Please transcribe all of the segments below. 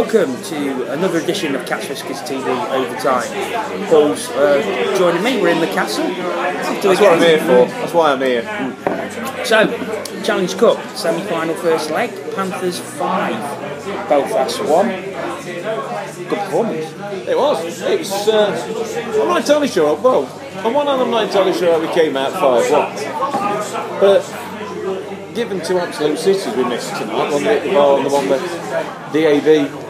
welcome to another edition of Catch Whiskers TV Overtime. Paul's joining me, we're in the castle. That's what I'm here for, that's why I'm here. So, Challenge Cup, semi-final first leg, Panthers 5, Belfast 1. Good performance. It was, I'm not entirely sure, well, on one hand I'm not entirely sure how we came out 5-1. But given two absolute cities we missed tonight, one at the bar and the one with DAB,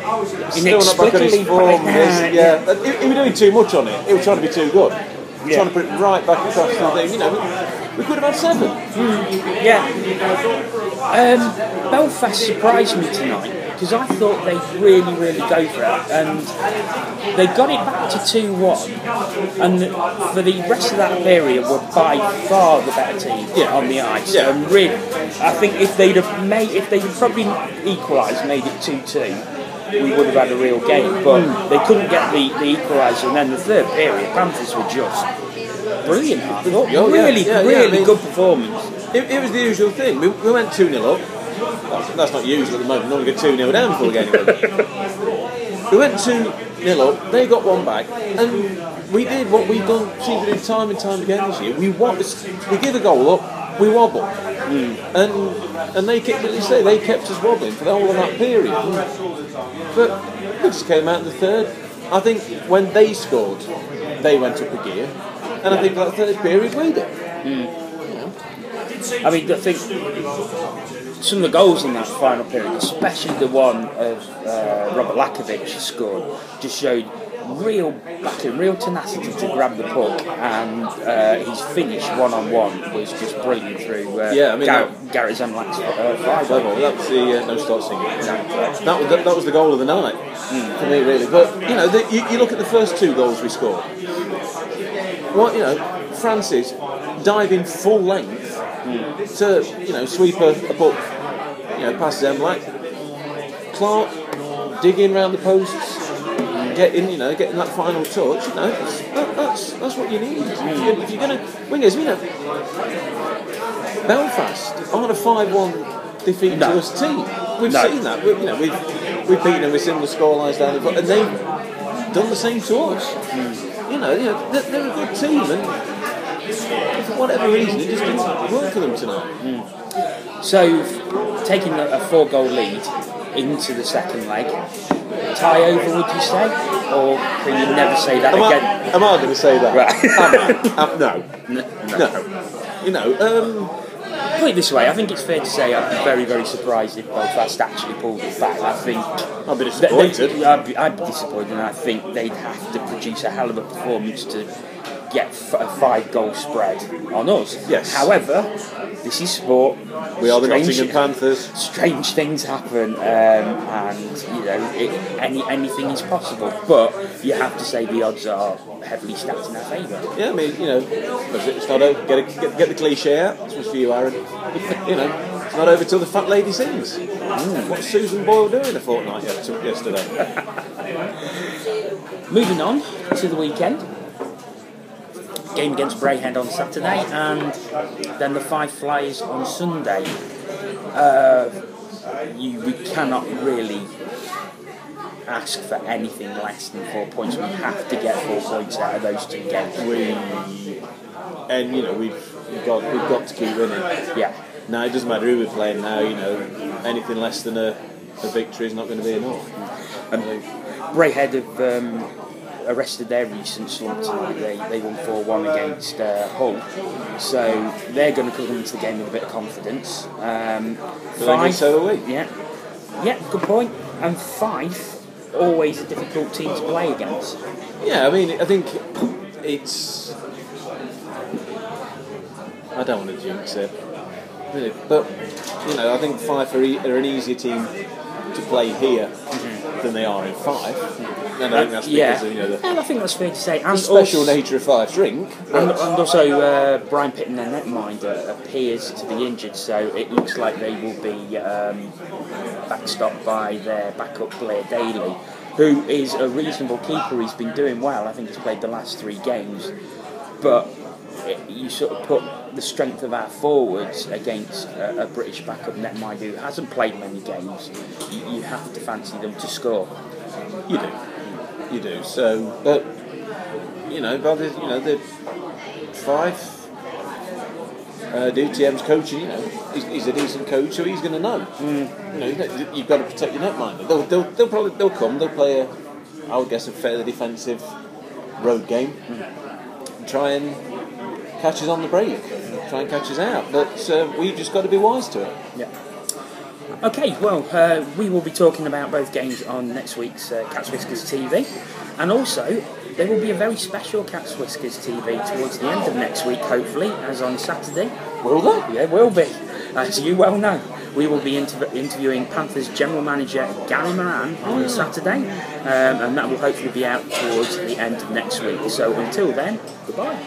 still not back on his form. He was doing too much on it. He was trying to be too good. Trying to put it right back across the thing. You know, we could have had 7. Yeah. Belfast surprised me tonight because I thought they'd really go for it, and they got it back to 2-1, and for the rest of that period were by far the better team on the ice. And really, I think if they'd probably equalised, made it 2-2, we would have had a real game, but they couldn't get the equaliser, and then the third period, Panthers were just brilliant. I thought really good performance. It was the usual thing. We went 2-0 up. Well, that's not usual at the moment. Normally get 2-0 down before we get anywhere. We went 2-0 up. They got one back, and we did what we've seemed to do time and time again this year. We give a goal up, we wobble, and they kept us wobbling for the whole of that period. But we just came out in the third. I think when they scored, they went up a gear, and I think that third period we did. I mean, I think some of the goals in that final period, especially the one of Robert Lakovic scored, just showed real backing, real tenacity to grab the puck, and his finish one-on-one was just brilliant through Garrett Zemlak's 5 level. That was the no start singing. That was the goal of the night for me, really. But you look at the first 2 goals we scored. Francis diving full length to sweep a puck past Zemlak. Clark digging round the posts, getting that final touch. That's what you need. If you're going to wingers, Belfast aren't a 5-1 defeat to us team. We've seen that. We've beaten them with similar scorelines down the front, and they've done the same to us. They're a good team, and for whatever reason, it just didn't work for them tonight. So, taking a 4-goal lead into the second leg, tie over, would you say? Or can you never say that again? Am I going to say that? Right. No. Put it this way, I think it's fair to say I'd be very surprised if Belfast actually pulled it back. I think I'd be disappointed. I'd be disappointed, and I think they'd have to produce a hell of a performance to get a 5-goal spread on us. Yes. However, this is sport. We are the Nottingham Panthers. Strange things happen, and anything is possible. But you have to say the odds are heavily stacked in our favour. Yeah, I mean, it's not over. Get the cliche out. This was for you, Aaron. It's not over till the fat lady sings. What's Susan Boyle doing a fortnight yesterday? Moving on to the weekend. Game against Braehead on Saturday, and then the 5 Flyers on Sunday. We cannot really ask for anything less than 4 points. We have to get 4 points out of those 2 games. We've got to keep winning. Yeah. Now it doesn't matter who we're playing now. Anything less than a victory is not going to be enough. Braehead have arrested their recent slump tonight. They won 4-1 against Hull, so they're going to come into the game with a bit of confidence. So are we. Yeah, good point. And Fife, always a difficult team to play against. Yeah, I mean, I think it's. I don't want to jinx it, really, but I think Fife are an easier team to play here than they are in Fife. And I think that's because of, and I think that's fair to say. And the special nature of Fife's drink. And also, Brian Pitt and their netminder appears to be injured, so it looks like they will be backstopped by their backup Blair Daly, who is a reasonable keeper. He's been doing well. I think he's played the last 3 games. But you sort of put the strength of our forwards against a British backup netminder who hasn't played many games, you have to fancy them to score. You do. So, but the Fife. DTM's coaching, he's a decent coach, so he's going to know. You've got to protect your netminder. They'll come. They'll play I would guess, a fairly defensive road game, and try and catch us on the break, try and catch us out. But we've just got to be wise to it. Yeah. Okay, well, we will be talking about both games on next week's Cats Whiskers TV, and also there will be a very special Cats Whiskers TV towards the end of next week, hopefully, as on Saturday. Will there? Yeah, will be. As you well know, we will be interviewing Panthers General Manager Gary Moran on Saturday, and that will hopefully be out towards the end of next week. So until then, goodbye.